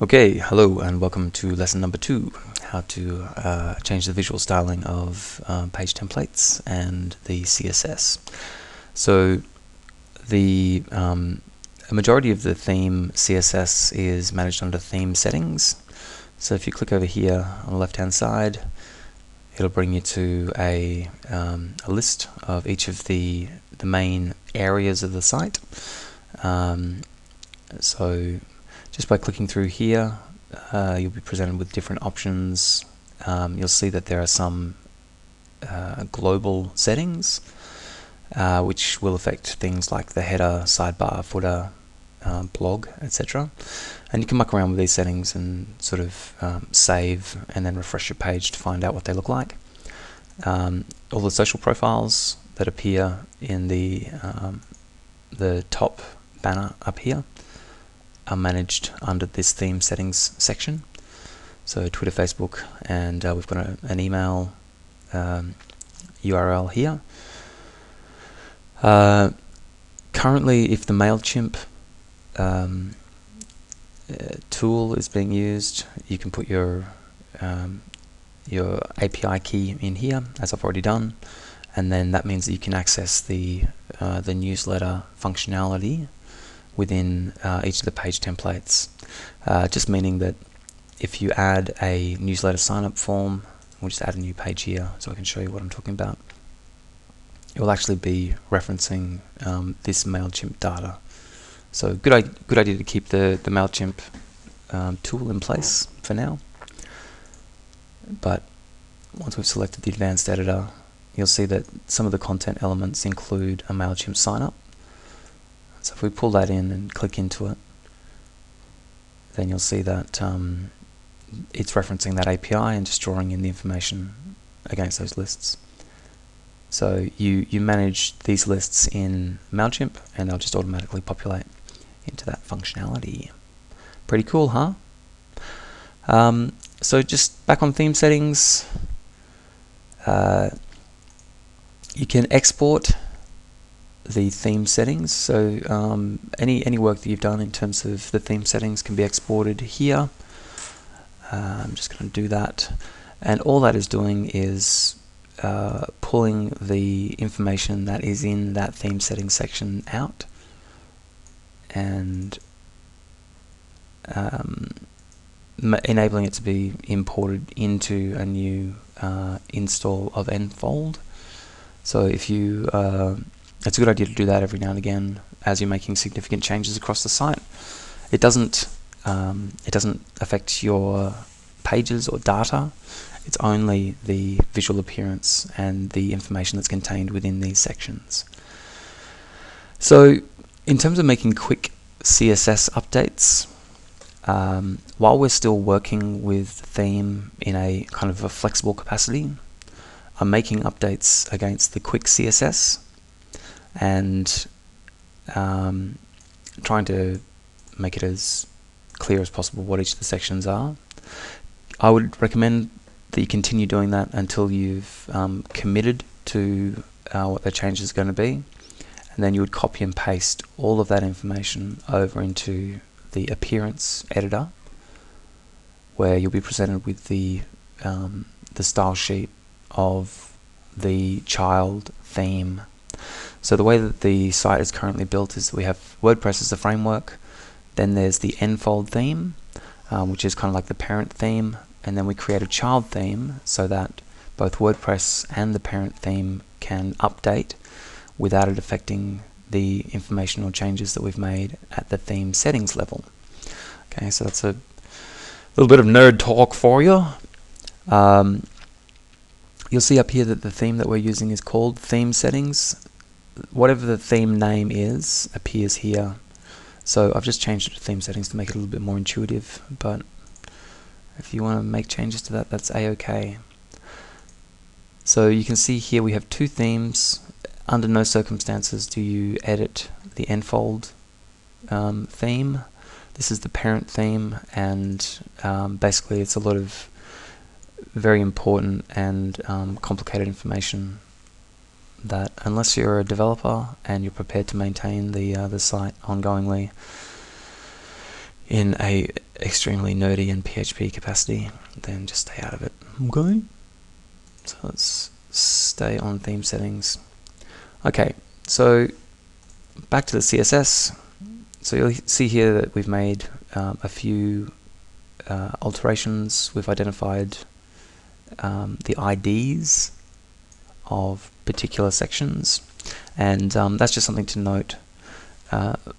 Okay, hello and welcome to lesson number 2, how to change the visual styling of page templates and the CSS. So the a majority of the theme CSS is managed under theme settings. So if you click over here on the left hand side, it'll bring you to a list of each of the main areas of the site. So just by clicking through here, you'll be presented with different options. You'll see that there are some global settings which will affect things like the header, sidebar, footer, blog, etc. And you can muck around with these settings and sort of save and then refresh your page to find out what they look like. All the social profiles that appear in the top banner up here are managed under this theme settings section. So Twitter, Facebook, and we've got an email URL here. Currently, if the MailChimp tool is being used, you can put your API key in here, as I've already done, and then that means that you can access the newsletter functionality within each of the page templates, just meaning that if you add a newsletter sign-up form, we'll just add a new page here so I can show you what I'm talking about. It will actually be referencing this MailChimp data. So good idea to keep the MailChimp tool in place for now. But once we've selected the advanced editor, you'll see that some of the content elements include a MailChimp sign-up. So if we pull that in and click into it, then you'll see that it's referencing that API and just drawing in the information against those lists. So you manage these lists in MailChimp and they'll just automatically populate into that functionality. Pretty cool, huh? So just back on theme settings, you can export the theme settings. So any work that you've done in terms of the theme settings can be exported here. I'm just going to do that, and all that is doing is pulling the information that is in that theme settings section out and enabling it to be imported into a new install of Enfold. So if you it's a good idea to do that every now and again as you're making significant changes across the site. It doesn't affect your pages or data. It's only the visual appearance and the information that's contained within these sections. So in terms of making quick CSS updates, while we're still working with theme in a kind of a flexible capacity, I'm making updates against the quick CSS and trying to make it as clear as possible what each of the sections are. I would recommend that you continue doing that until you've committed to what the change is going to be, and then you would copy and paste all of that information over into the appearance editor, where you'll be presented with the style sheet of the child theme. So the way that the site is currently built is that we have WordPress as the framework, then there's the Enfold theme, which is kind of like the parent theme, and then we create a child theme so that both WordPress and the parent theme can update without it affecting the information or changes that we've made at the theme settings level. Okay, so that's a little bit of nerd talk for you. You'll see up here that the theme that we're using is called theme settings. Whatever the theme name is appears here. So I've just changed it to theme settings to make it a little bit more intuitive, but if you want to make changes to that, that's a-okay. So you can see here we have two themes. Under no circumstances do you edit the Enfold theme. This is the parent theme, and basically it's a lot of very important and complicated information that, unless you're a developer and you're prepared to maintain the site ongoingly in a extremely nerdy and PHP capacity, then just stay out of it. Okay. So let's stay on theme settings. Okay, so back to the CSS. So you'll see here that we've made a few alterations. We've identified the IDs of particular sections, and that's just something to note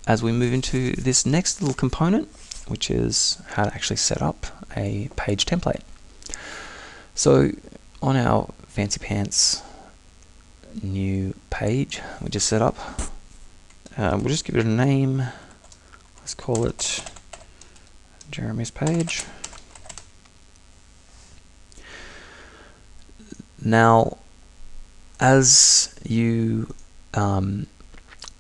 as we move into this next little component, which is how to actually set up a page template. So on our fancy pants new page we just set up, we'll just give it a name. Let's call it Jeremy's page. Now, as you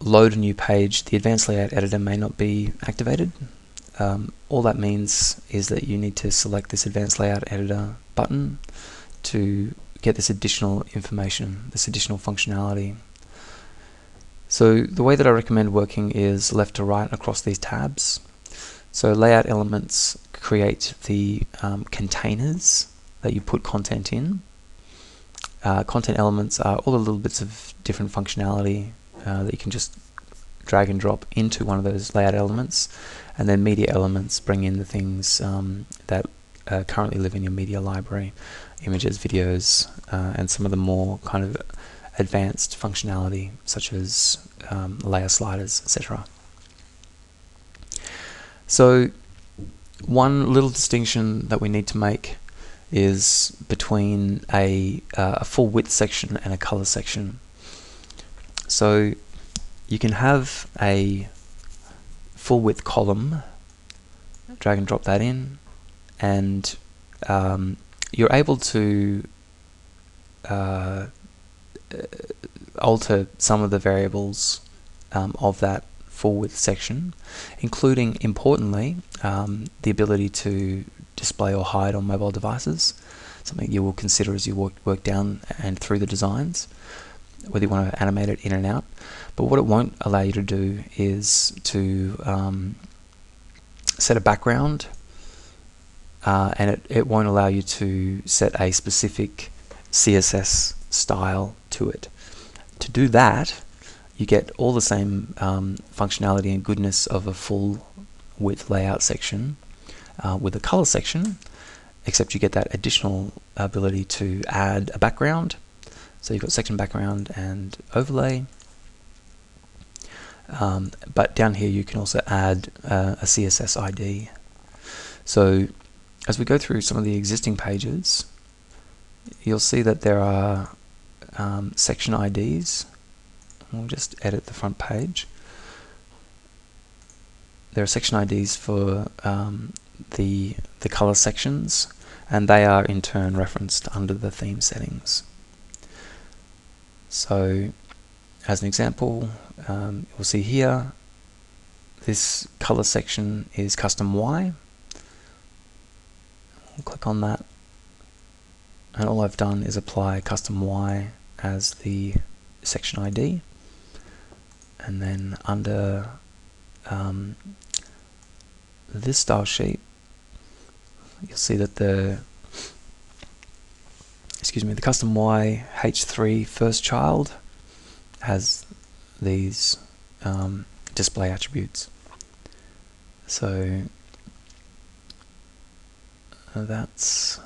load a new page, the Advanced Layout Editor may not be activated. All that means is that you need to select this Advanced Layout Editor button to get this additional information, this additional functionality. So the way that I recommend working is left to right across these tabs. So layout elements create the containers that you put content in. Content elements are all the little bits of different functionality that you can just drag and drop into one of those layout elements, and then media elements bring in the things that currently live in your media library, images, videos, and some of the more kind of advanced functionality such as layer sliders, etc. So one little distinction that we need to make is between a full width section and a color section. So you can have a full width column, drag and drop that in, and you're able to alter some of the variables of that full width section, including, importantly, the ability to display or hide on mobile devices, something you will consider as you work down and through the designs, whether you want to animate it in and out. But what it won't allow you to do is to set a background, and it won't allow you to set a specific CSS style to it. To do that, you get all the same functionality and goodness of a full width layout section with a color section, except you get that additional ability to add a background. So you've got section background and overlay, but down here you can also add a CSS ID. So as we go through some of the existing pages, you'll see that there are section IDs. We'll just edit the front page. There are section IDs for the color sections, and they are in turn referenced under the theme settings. So as an example, you'll see here this color section is custom Y. I'll click on that, and all I've done is apply custom Y as the section ID, and then under this style sheet you'll see that the custom Y H3 first child has these display attributes. So that's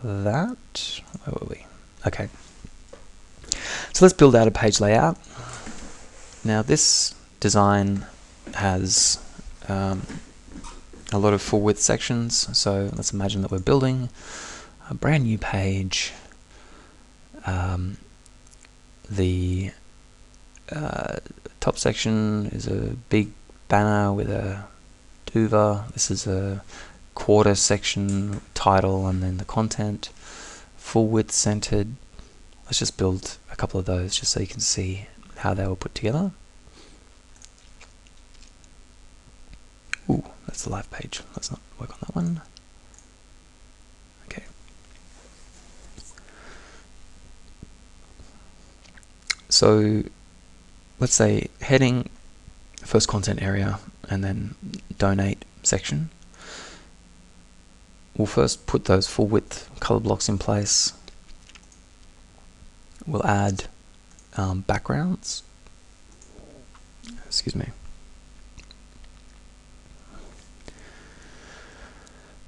that. Where were we? Okay. So let's build out a page layout. Now this design has a lot of full width sections, so let's imagine that we're building a brand new page. The top section is a big banner with a duva. This is a quarter section, title, and then the content. Full width centered. Let's just build a couple of those just so you can see how they were put together. Ooh, that's the live page. Let's not work on that one. Okay. So let's say heading, first content area, and then donate section. we'll first put those full width color blocks in place. We'll add backgrounds. Excuse me.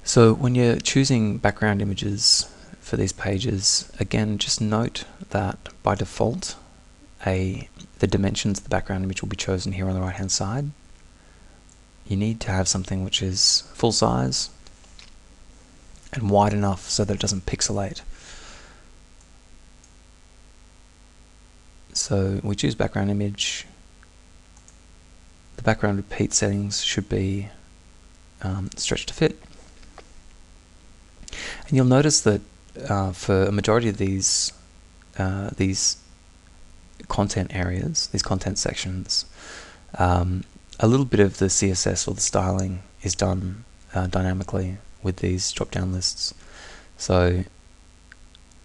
So when you're choosing background images for these pages, again, just note that by default, the dimensions of the background image will be chosen here on the right hand side. You need to have something which is full size and wide enough so that it doesn't pixelate. So we choose background image. The background repeat settings should be stretched to fit. And you'll notice that for a majority of these content areas, these content sections, a little bit of the CSS or the styling is done dynamically with these drop-down lists. So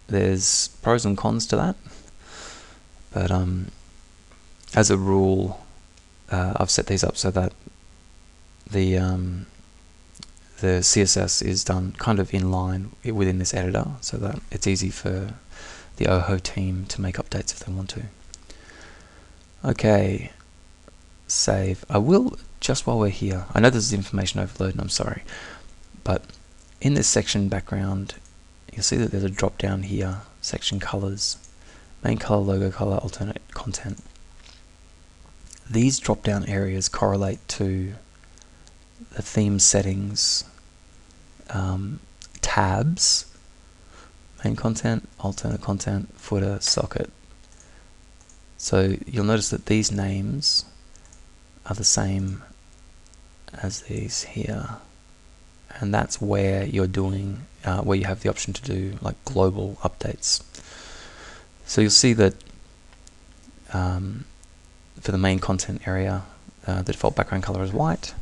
there's pros and cons to that, but as a rule, I've set these up so that the CSS is done kind of in line within this editor, so that it's easy for the OHO team to make updates if they want to. Okay, save. I will, just while we're here, I know this is information overload and I'm sorry, but in this section background, you'll see that there's a drop down here, section colors, main color, logo color, alternate content. These drop down areas correlate to the theme settings tabs, main content, alternate content, footer, socket. So you'll notice that these names are the same as these here, and that's where you're doing where you have the option to do like global updates. So you'll see that for the main content area, the default background color is white.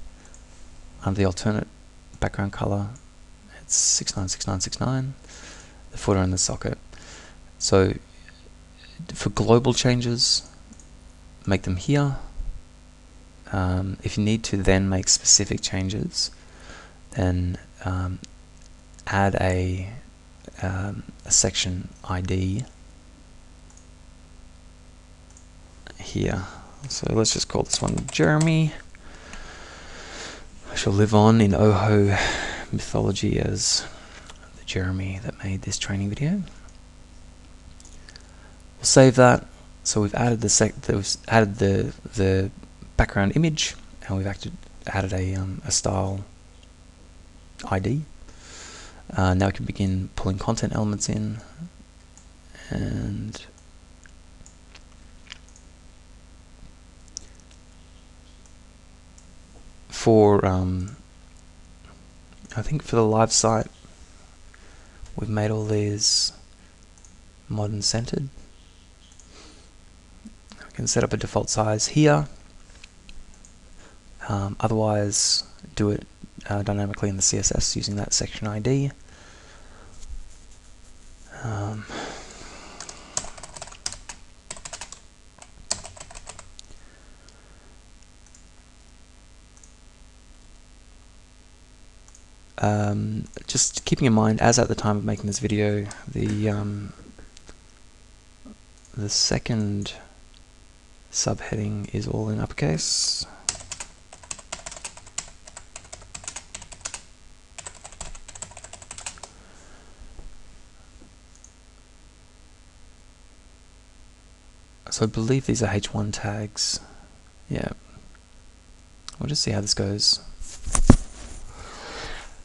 Under the alternate background color, it's 696969, the footer and the socket. So for global changes, make them here. If you need to then make specific changes, then add a section ID here. So let's just call this one Jeremy. I shall live on in OHO mythology as the Jeremy that made this training video. We'll save that. So we've added the background image, and we've added a style ID. Now we can begin pulling content elements in, and for I think for the live site, we've made all these modern centered. We can set up a default size here. Otherwise, do it dynamically in the CSS using that section ID. Just keeping in mind, as at the time of making this video, the second subheading is all in uppercase. So I believe these are H1 tags. Yeah. We'll just see how this goes.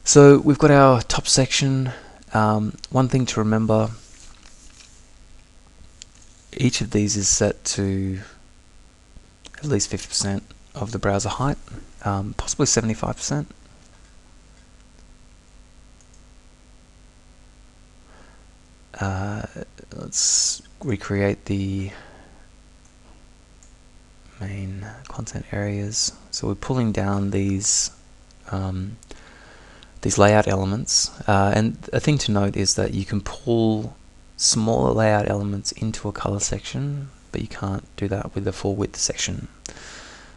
So we've got our top section. One thing to remember, each of these is set to at least 50% of the browser height, possibly 75%. Let's recreate the main content areas. So we're pulling down these layout elements, and a thing to note is that you can pull smaller layout elements into a color section, but you can't do that with the full width section.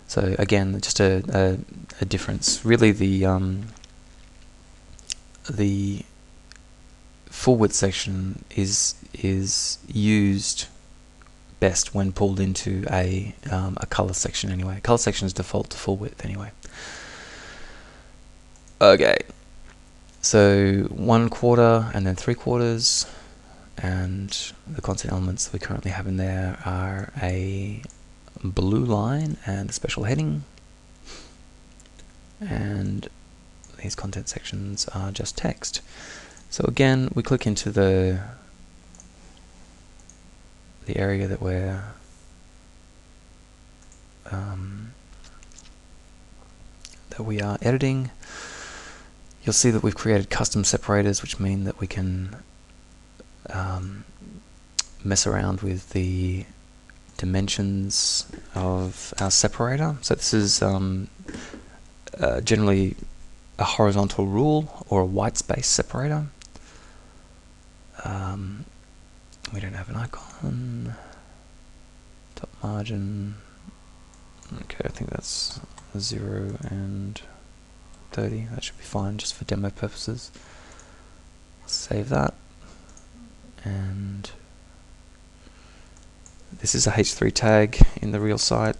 So again, just a difference. Really, the the full width section is used best when pulled into a color section anyway. Color section is default to full width anyway. Okay, so 1/4 and then 3/4, and the content elements that we currently have in there are a blue line and a special heading, and these content sections are just text. So again, we click into the area that we're that we are editing. You'll see that we've created custom separators, which mean that we can mess around with the dimensions of our separator. So this is generally a horizontal rule or a white space separator. We don't have an icon. Top margin. Okay, I think that's 0 and 30. That should be fine just for demo purposes. Save that. And this is a H3 tag in the real site.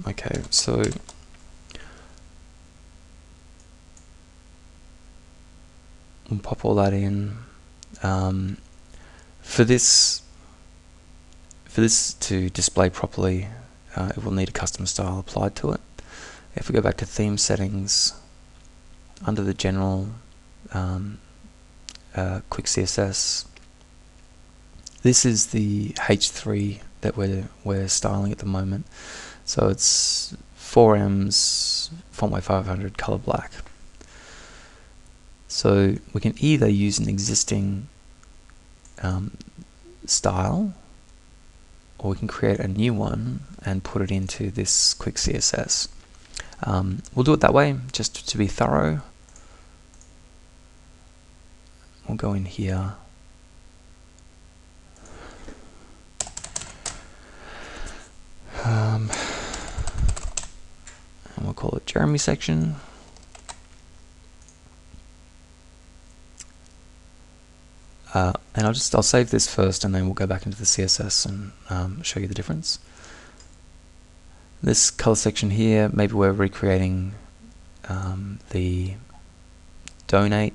Okay, so we'll pop all that in. For this to display properly, it will need a custom style applied to it. If we go back to theme settings, under the general quick CSS, this is the H3 that we're styling at the moment. So it's 4Ms, Fontweight 500, color black. So we can either use an existing style, or we can create a new one and put it into this quick CSS. We'll do it that way, just to be thorough. We'll go in here. And we'll call it Jeremy section. And I'll save this first, and then we'll go back into the CSS and show you the difference. This color section here, maybe we're recreating the donate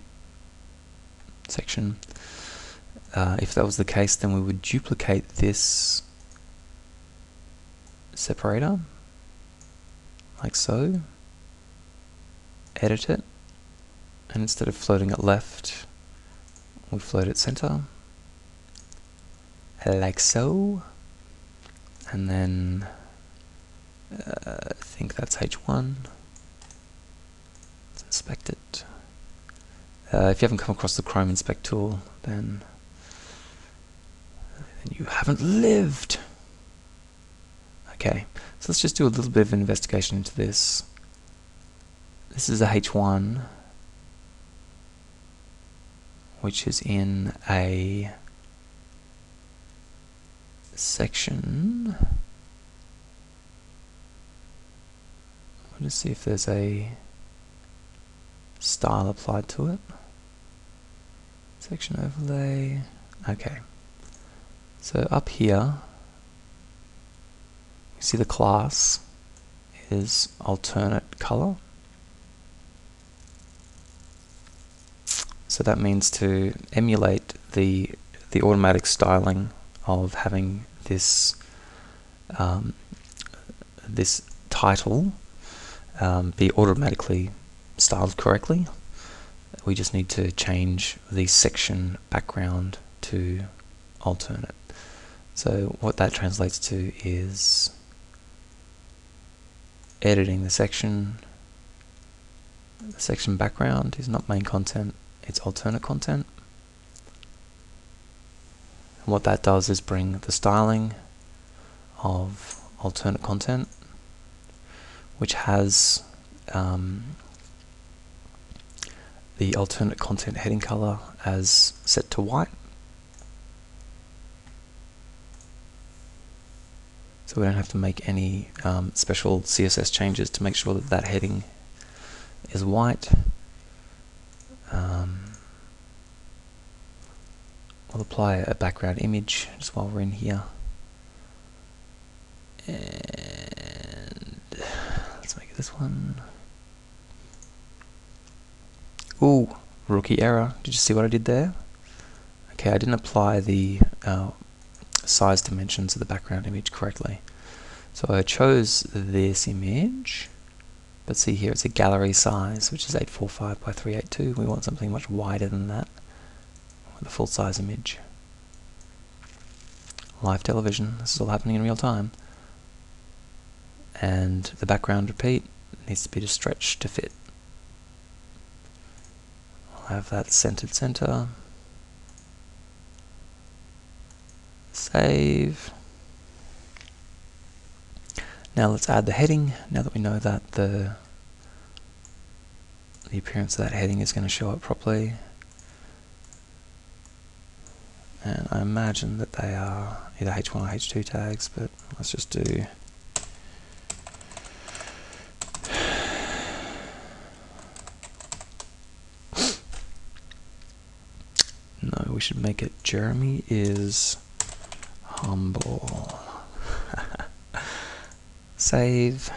section. If that was the case, then we would duplicate this separator like so, edit it, and instead of floating it left, we float it center like so, and then I think that's H1. Let's inspect it. If you haven't come across the Chrome Inspect tool, then you haven't lived. Okay, so let's just do a little bit of an investigation into this. This is a H1, which is in a section. We'll just see if there's a style applied to it. Section overlay. Okay. So up here, you see the class is alternate color. So that means to emulate the automatic styling of having this this title be automatically styled correctly. We just need to change the section background to alternate. So what that translates to is editing the section. The section background is not main content, it's alternate content. And what that does is bring the styling of alternate content which has the alternate content heading color as set to white. So we don't have to make any special CSS changes to make sure that that heading is white. We'll apply a background image just while we're in here. And let's make it this one. Ooh, rookie error. Did you see what I did there? Okay, I didn't apply the size dimensions of the background image correctly. So I chose this image, but see here it's a gallery size, which is 845 by 382. We want something much wider than that, with a full size image. Live television, this is all happening in real time. And the background repeat needs to be just stretched to fit. I'll have that centered center. Save. Now let's add the heading, now that we know that the appearance of that heading is going to show up properly. And I imagine that they are either H1 or H2 tags, but let's just do no, we should make it Jeremy is humble. Save.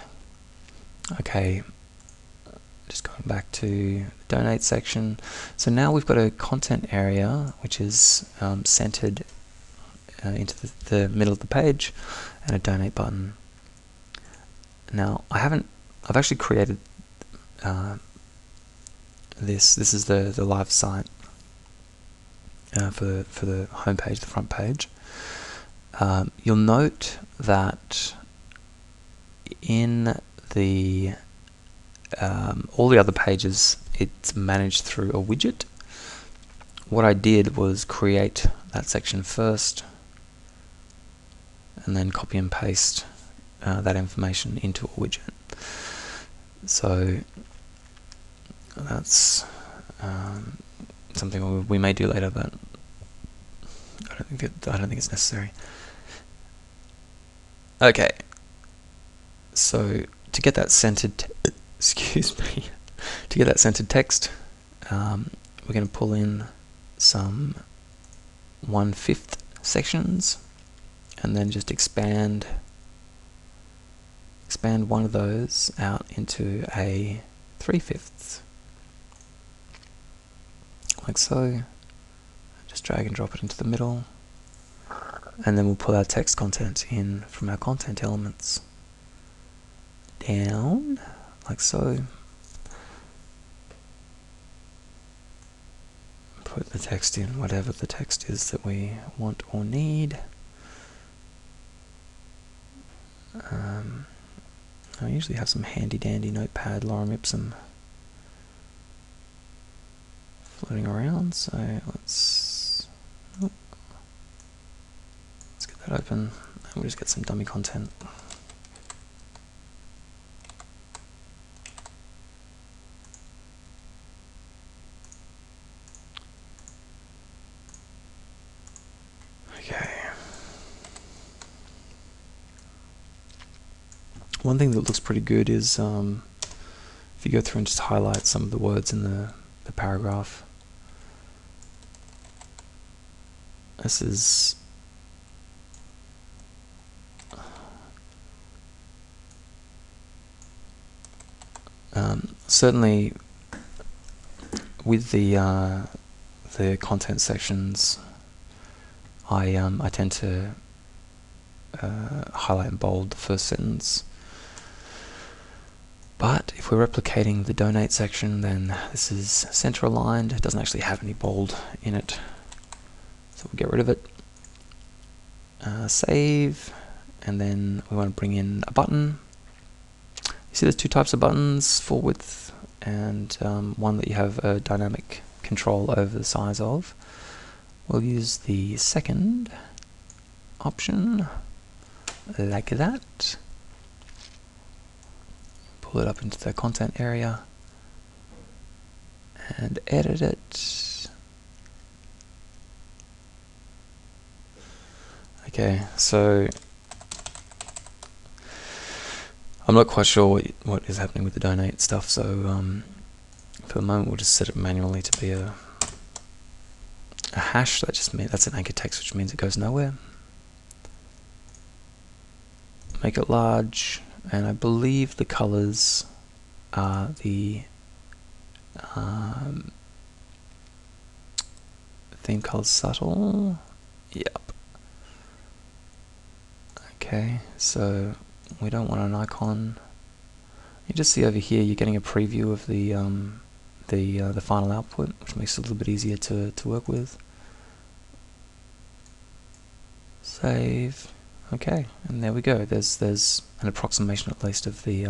Okay, just going back to the donate section. So now we've got a content area which is centered into the middle of the page, and a donate button. Now I've actually created this is the live site for the home page, the front page. You'll note that in the all the other pages it's managed through a widget. What I did was create that section first and then copy and paste that information into a widget. So that's something we may do later, but I don't think it's necessary. Okay, so to get that centered, excuse me, to get that centered text, we're going to pull in some 1/5 sections, and then just expand one of those out into a 3/5, like so. Just drag and drop it into the middle, and then we'll pull our text content in from our content elements down, like so. Put the text in whatever the text is that we want or need. I usually have some handy dandy notepad lorem ipsum floating around, so let's get that open, and we'll just get some dummy content. Okay. One thing that looks pretty good is if you go through and just highlight some of the words in the paragraph. This is certainly with the content sections, I tend to highlight and bold the first sentence. But if we're replicating the donate section, then this is center aligned. It doesn't actually have any bold in it, so we'll get rid of it. Save, and then we want to bring in a button. You see there's two types of buttons, full width and one that you have a dynamic control over the size of. We'll use the second option, like that. pull it up into the content area and edit it. Okay, so I'm not quite sure what is happening with the donate stuff, so for the moment we'll just set it manually to be a hash. That just means that's an anchor text, which means it goes nowhere. Make it large, and I believe the colors are the theme color subtle. Yep. Okay, so we don't want an icon. You just see over here you're getting a preview of the final output, which makes it a little bit easier to work with. Save. Okay, and there we go. There's an approximation at least of the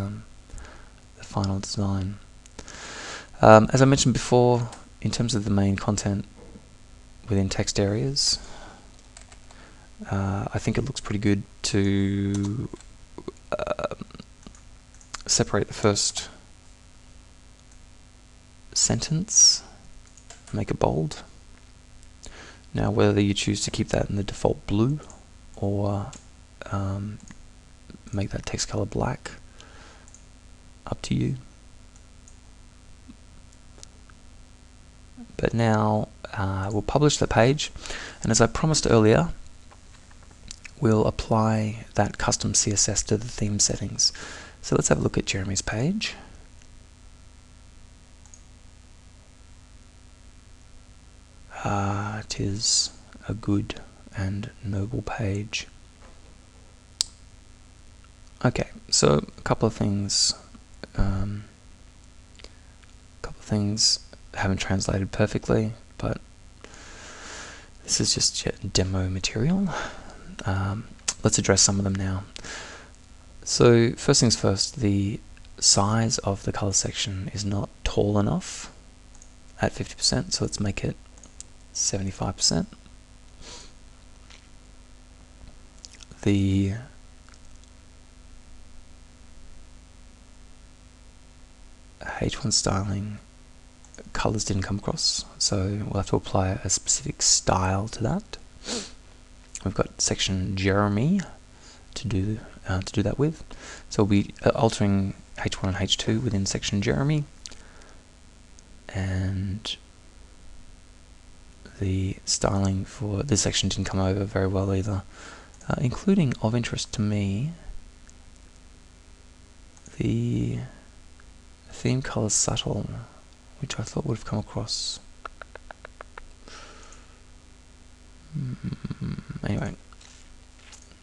final design. As I mentioned before, in terms of the main content within text areas, I think it looks pretty good to separate the first sentence, make it bold. Now, whether you choose to keep that in the default blue or make that text color black, up to you. But now we'll publish the page, and as I promised earlier, we'll apply that custom CSS to the theme settings. So let's have a look at Jeremy's page. It is a good and noble page. Okay, so a couple of things haven't translated perfectly, but this is just demo material. Let's address some of them now. So first things first, the size of the color section is not tall enough at 50%, so let's make it 75%. The H1 styling colors didn't come across, so we'll have to apply a specific style to that. We've got section Jeremy to do that with, so we'll be altering H1 and H2 within section Jeremy, and the styling for this section didn't come over very well either, including, of interest to me, the theme color subtle, which I thought would have come across. Anyway,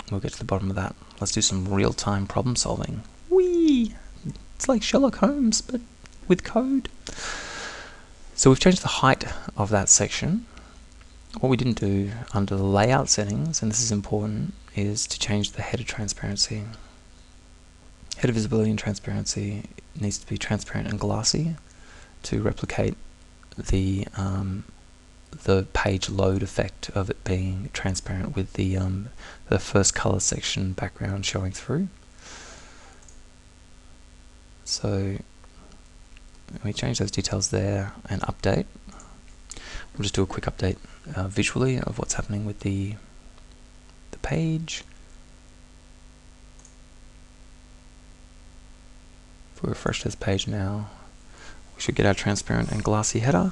we'll get to the bottom of that. Let's do some real-time problem solving. Whee! It's like Sherlock Holmes, but with code. So we've changed the height of that section. What we didn't do under the layout settings, and this is important, is to change the header transparency. Header visibility and transparency needs to be transparent and glassy to replicate the page load effect of it being transparent with the first color section background showing through. So we change those details there and update. We'll just do a quick update visually of what's happening with the page. If we refresh this page now, we should get our transparent and glassy header,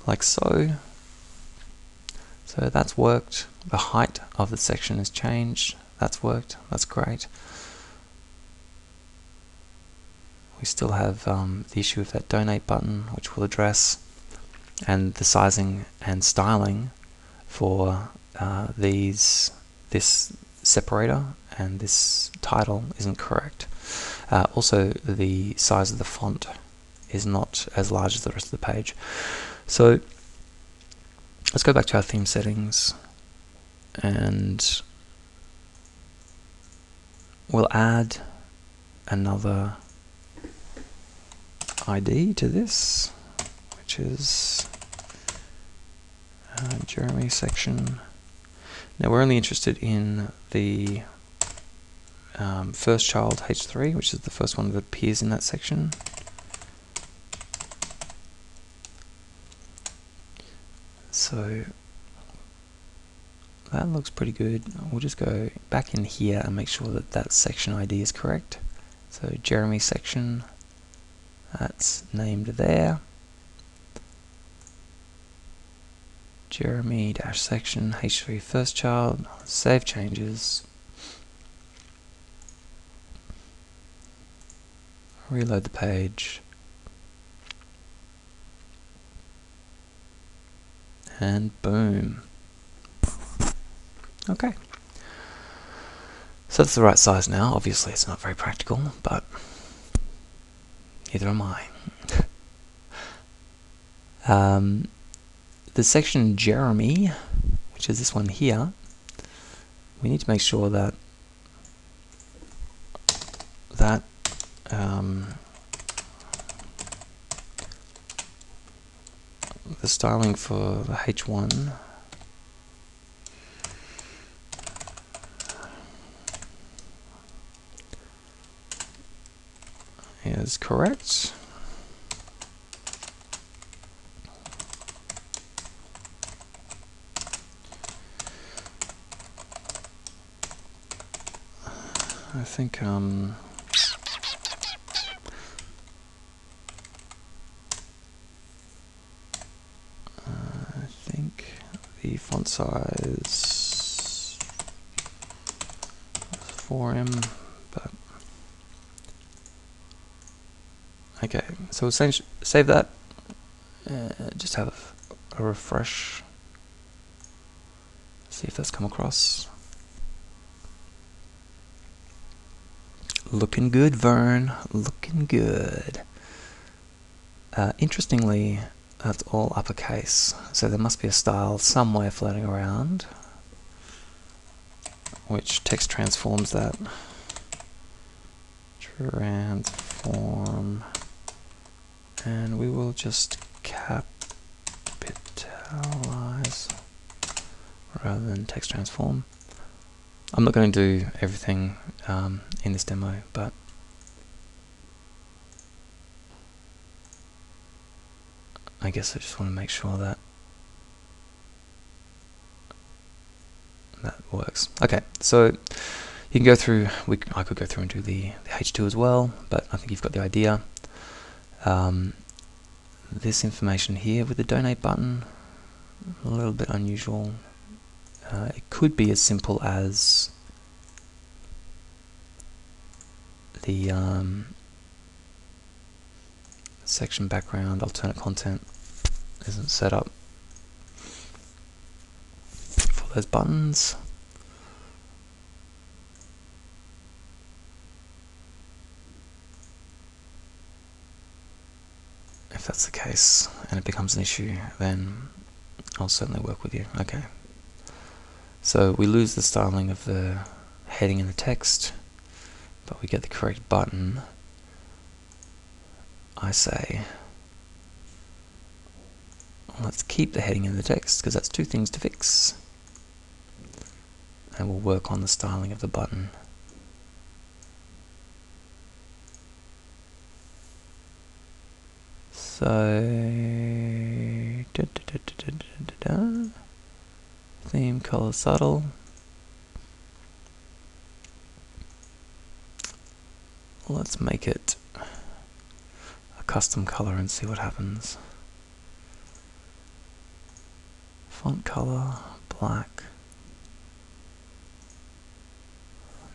like so. So that's worked. The height of the section has changed. That's worked. That's great. We still have the issue of that donate button, which we'll address, and the sizing and styling for this separator and this title isn't correct. Also, the size of the font is not as large as the rest of the page. So let's go back to our theme settings, and we'll add another ID to this, which is Jeremy section. Now we're only interested in the first child H3, which is the first one that appears in that section. So that looks pretty good. We'll just go back in here and make sure that that section ID is correct. So Jeremy section, that's named there. Jeremy dash section H3 first child, save changes, reload the page, and boom. Okay. So that's the right size now. Obviously it's not very practical, but neither am I. The section Jeremy, which is this one here, we need to make sure that the styling for the H1 is correct. I think the font size 4M, but okay, so we'll save that, just have a refresh, see if that's come across. Looking good, Vern, looking good. Interestingly, that's all uppercase, so there must be a style somewhere floating around which text transforms that. Transform, and we will just capitalize rather than text transform. I'm not going to do everything in this demo, but I guess I just want to make sure that that works. Okay, so you can go through, I could go through and do the H2 as well, but I think you've got the idea. This information here with the donate button, a little bit unusual. It could be as simple as the section background alternate content isn't set up for those buttons. If that's the case and it becomes an issue, then I'll certainly work with you. Okay. So we lose the styling of the heading and the text, but we get the correct button. I say, let's keep the heading and the text, because that's two things to fix. And we'll work on the styling of the button. So, theme, color, subtle. Let's make it a custom color and see what happens. Font color, black.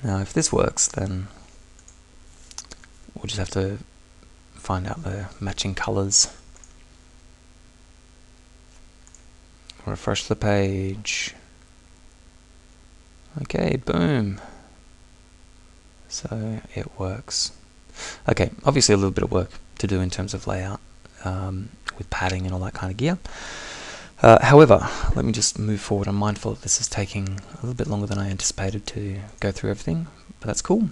Now if this works, then we'll just have to find out the matching colors. Refresh the page. Okay, boom. So it works. Okay, obviously a little bit of work to do in terms of layout with padding and all that kind of gear. However, let me just move forward. I'm mindful that this is taking a little bit longer than I anticipated to go through everything, but that's cool.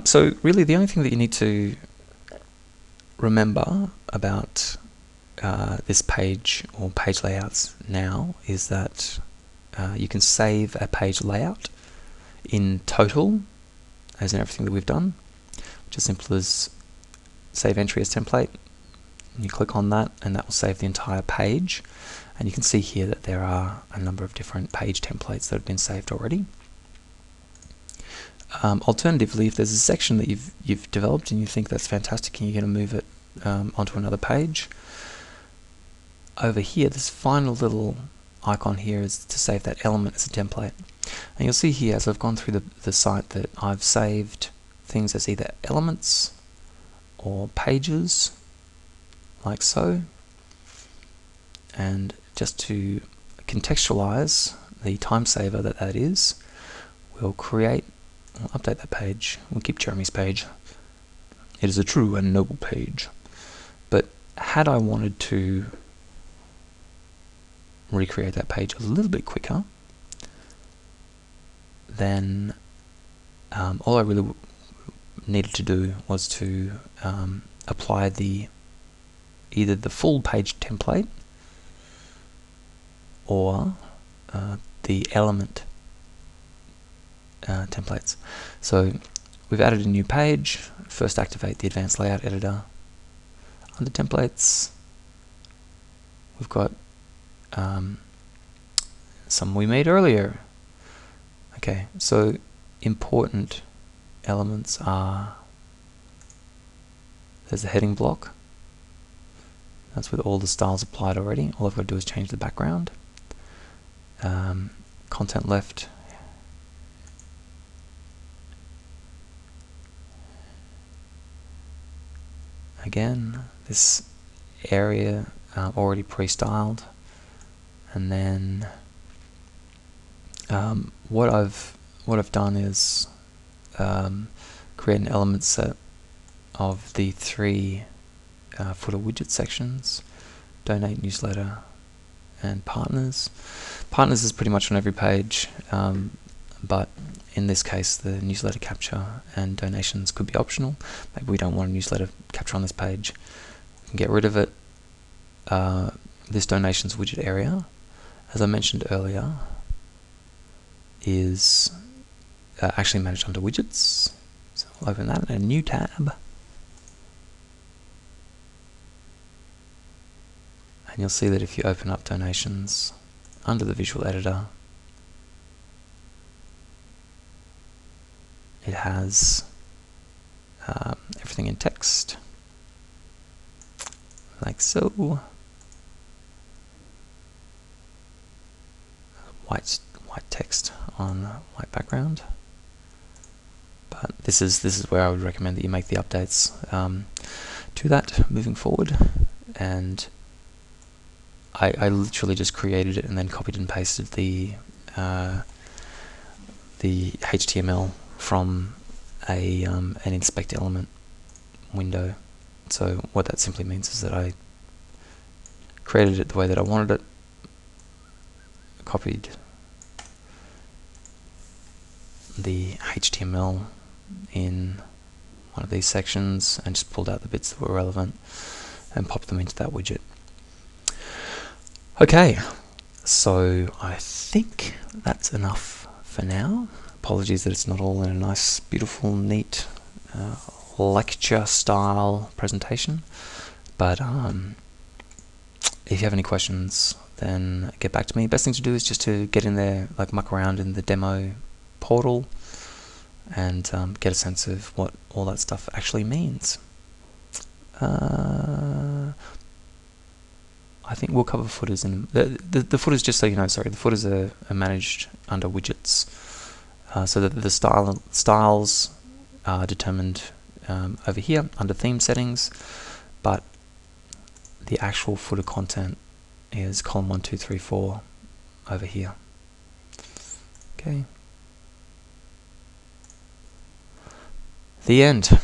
So really the only thing that you need to remember about this page or page layouts now is that you can save a page layout in total as in everything that we've done, which is simple as save entry as template. And you click on that and that will save the entire page. And you can see here that there are a number of different page templates that have been saved already. Alternatively, if there's a section that you've developed and you think that's fantastic and you're going to move it onto another page, over here, this final little icon here is to save that element as a template. And you'll see here, as I've gone through the site, that I've saved things as either elements or pages, like so. And just to contextualize the time saver that is, we'll update that page. We'll keep Jeremy's page. It is a true and noble page. But had I wanted to recreate that page a little bit quicker, then all I really needed to do was to apply either the full page template or the element templates. So we've added a new page. First, activate the advanced layout editor. Under templates, we've got some we made earlier. Okay, so important elements are, there's a heading block. That's with all the styles applied already. All I've got to do is change the background. Content left. Again, this area already pre-styled. And then what I've done is create an element set of the 3 footer widget sections: donate, newsletter, and partners. Partners is pretty much on every page, but in this case the newsletter capture and donations could be optional. Maybe we don't want a newsletter capture on this page. We can get rid of it. This donations widget area, as I mentioned earlier, is actually managed under widgets. So we'll open that in a new tab. And you'll see that if you open up donations under the visual editor, it has everything in text, like so. White text on white background. But this is where I would recommend that you make the updates to that moving forward. And I literally just created it and then copied and pasted the HTML from an inspect element window. So what that simply means is that I created it the way that I wanted it, copied the HTML in one of these sections and just pulled out the bits that were relevant and popped them into that widget. Okay, so I think that's enough for now. Apologies that it's not all in a nice, beautiful, neat lecture style presentation, but if you have any questions, then get back to me. Best thing to do is just to get in there, like muck around in the demo portal and get a sense of what all that stuff actually means. I think we'll cover footers in the footers, just so you know, sorry, the footers are managed under widgets, so that the styles are determined over here under theme settings, but the actual footer content is column 1, 2, 3, 4 over here. Okay. The end.